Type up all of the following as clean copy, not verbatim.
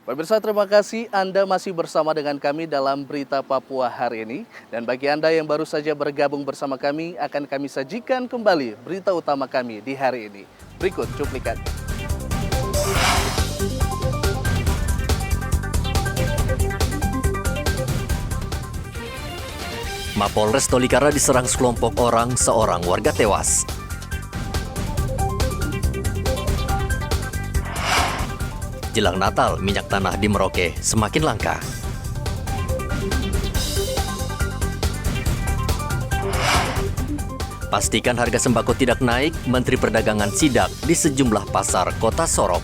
Pemirsa, terima kasih Anda masih bersama dengan kami dalam Berita Papua hari ini. Dan bagi Anda yang baru saja bergabung bersama kami, akan kami sajikan kembali berita utama kami di hari ini. Berikut cuplikan. Mapolres Tolikara diserang sekelompok orang, seorang warga tewas. Jelang Natal, minyak tanah di Merauke semakin langka. Pastikan harga sembako tidak naik, Menteri Perdagangan sidak di sejumlah pasar Kota Sorong.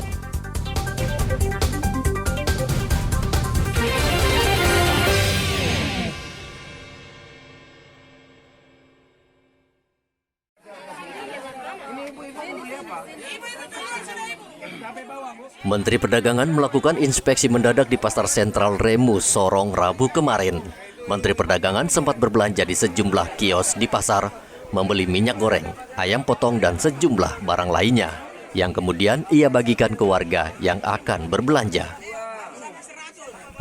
Menteri Perdagangan melakukan inspeksi mendadak di Pasar Sentral Remu, Sorong, Rabu kemarin. Menteri Perdagangan sempat berbelanja di sejumlah kios di pasar, membeli minyak goreng, ayam potong, dan sejumlah barang lainnya, yang kemudian ia bagikan ke warga yang akan berbelanja.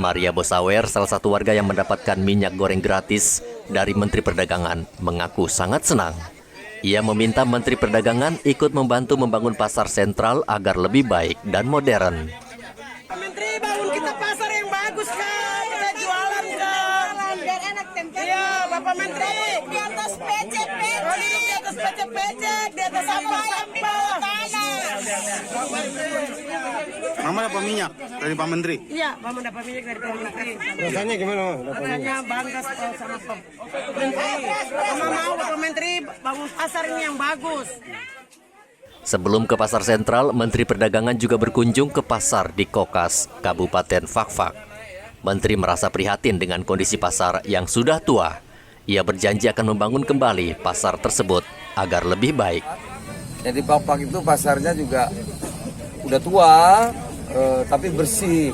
Maria Bosawer, salah satu warga yang mendapatkan minyak goreng gratis dari Menteri Perdagangan, mengaku sangat senang. Ia meminta Menteri Perdagangan ikut membantu membangun pasar sentral agar lebih baik dan modern. Menteri, bangun kita pasar yang bagus, Kak. Kita jualan, Kak. Biar enak tempe. Iya, Bapak Menteri. Di atas pecek-pecek. Di atas pecek-pecek. Di atas sampah-sampah. Mama dapat minyak dari Pak Menteri? Iya, Mama dapat minyak dari Pak Menteri. Rasanya gimana? Rasanya bangga sama Pak Menteri. Mama mau Bapak Menteri bangun pasar ini yang bagus. Sebelum ke pasar sentral, Menteri Perdagangan juga berkunjung ke pasar di Kokas, Kabupaten Fakfak. Menteri merasa prihatin dengan kondisi pasar yang sudah tua. Ia berjanji akan membangun kembali pasar tersebut agar lebih baik. Jadi Fakfak itu pasarnya juga udah tua, tapi bersih.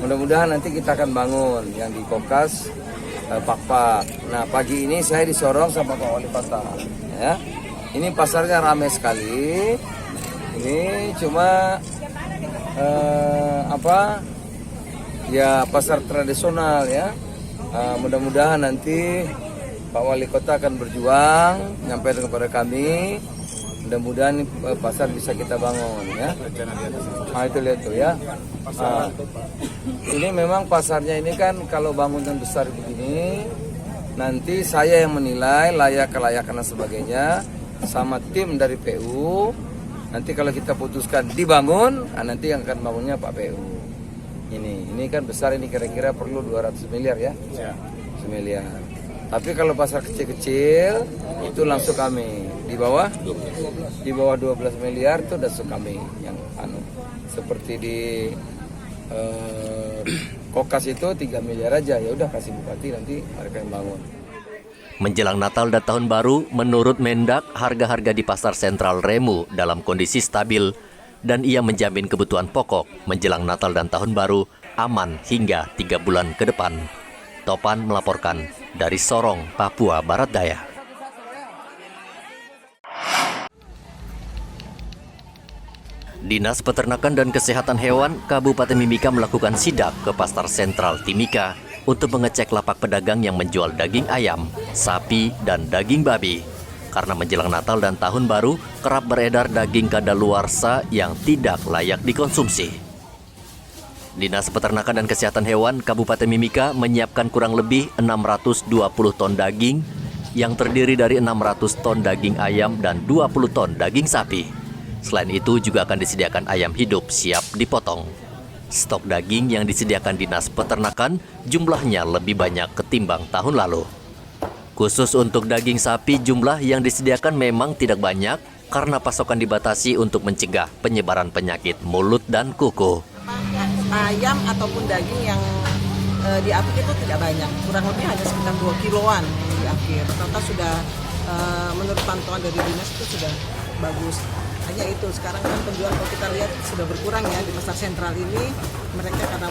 Mudah-mudahan nanti kita akan bangun yang di Kokas, Fakfak. Nah, pagi ini saya di Sorong sama Pak Wali Kota. Ya. Ini pasarnya ramai sekali. Ini cuma ya pasar tradisional ya. Mudah-mudahan nanti Pak Wali Kota akan berjuang menyampaikan kepada kami. Mudah-mudahan pasar bisa kita bangun ya. Nah, itu lihat tuh ya. Ini memang pasarnya ini kan kalau bangunan besar begini, nanti saya yang menilai layak kelayakan dan sebagainya sama tim dari PU. Nanti kalau kita putuskan dibangun, nanti yang akan bangunnya Pak PU. Ini kan besar, ini kira-kira perlu 200 miliar ya. 100 miliar. Tapi kalau pasar kecil-kecil itu langsung kami di bawah 12 miliar itu langsung kami yang seperti di Kokas itu 3 miliar aja, ya udah kasih bupati nanti mereka yang bangun. Menjelang Natal dan Tahun Baru, menurut Mendak, harga-harga di pasar sentral Remu dalam kondisi stabil dan ia menjamin kebutuhan pokok menjelang Natal dan Tahun Baru aman hingga 3 bulan ke depan. Topan melaporkan dari Sorong, Papua Barat Daya. Dinas Peternakan dan Kesehatan Hewan Kabupaten Mimika melakukan sidak ke Pasar Sentral Timika untuk mengecek lapak pedagang yang menjual daging ayam, sapi, dan daging babi. Karena menjelang Natal dan Tahun Baru, kerap beredar daging kadaluarsa yang tidak layak dikonsumsi. Dinas Peternakan dan Kesehatan Hewan Kabupaten Mimika menyiapkan kurang lebih 620 ton daging yang terdiri dari 600 ton daging ayam dan 20 ton daging sapi. Selain itu juga akan disediakan ayam hidup siap dipotong. Stok daging yang disediakan Dinas Peternakan jumlahnya lebih banyak ketimbang tahun lalu. Khusus untuk daging sapi, jumlah yang disediakan memang tidak banyak karena pasokan dibatasi untuk mencegah penyebaran penyakit mulut dan kuku. Ayam ataupun daging yang di apik itu tidak banyak, kurang lebih hanya sekitar 2 kiloan di akhir. Total sudah menurut pantauan dari dinas itu sudah bagus. Hanya itu, sekarang kan penjual kalau kita lihat sudah berkurang ya di pasar sentral ini. Mereka karena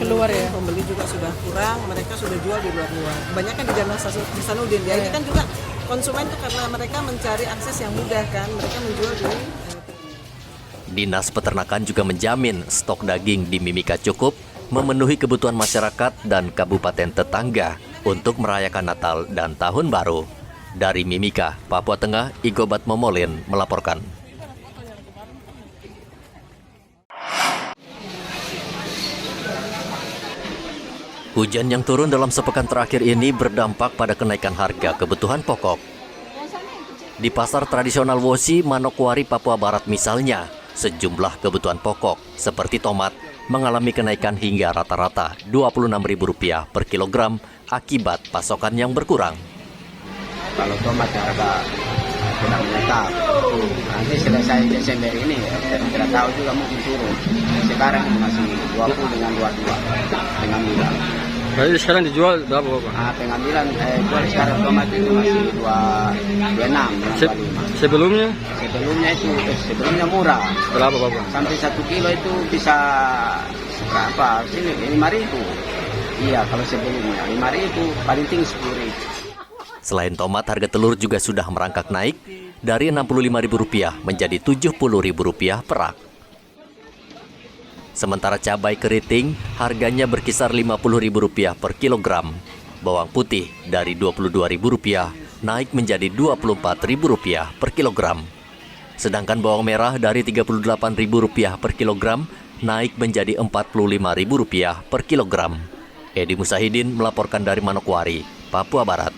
pembeli juga sudah kurang, mereka sudah jual di luar-luar. Kebanyakan di Jalan Hasanuddin ya. Ini kan juga konsumen itu karena mereka mencari akses yang mudah kan, mereka menjual di Dinas Peternakan juga menjamin stok daging di Mimika cukup memenuhi kebutuhan masyarakat dan kabupaten tetangga untuk merayakan Natal dan Tahun Baru. Dari Mimika, Papua Tengah, Igobat Momolin melaporkan. Hujan yang turun dalam sepekan terakhir ini berdampak pada kenaikan harga kebutuhan pokok. Di pasar tradisional Wosi, Manokwari, Papua Barat misalnya, sejumlah kebutuhan pokok seperti tomat mengalami kenaikan hingga rata-rata Rp26.000 per kilogram akibat pasokan yang berkurang. Kalau tomat harga sudah menetap, nanti selesai Desember ini, tidak tahu juga mungkin turun. Sekarang masih 20 dengan 22 pengambilan. Jadi sekarang dijual berapa Bapak? Pengambilan jual sekarang tomat itu masih 26, 25. Sebelumnya? Sebelumnya murah. Berapa Bapak? Sampai 1 kilo itu bisa berapa? Sini 5.000. Iya, kalau sebelumnya 5.000, paling tinggi 10.000. Selain tomat, harga telur juga sudah merangkak naik dari Rp65.000 menjadi Rp70.000 per rak. Sementara cabai keriting harganya berkisar Rp50.000 per kilogram. Bawang putih dari Rp22.000 naik menjadi Rp24.000 per kilogram. Sedangkan bawang merah dari Rp38.000 per kilogram naik menjadi Rp45.000 per kilogram. Edi Musahidin melaporkan dari Manokwari, Papua Barat.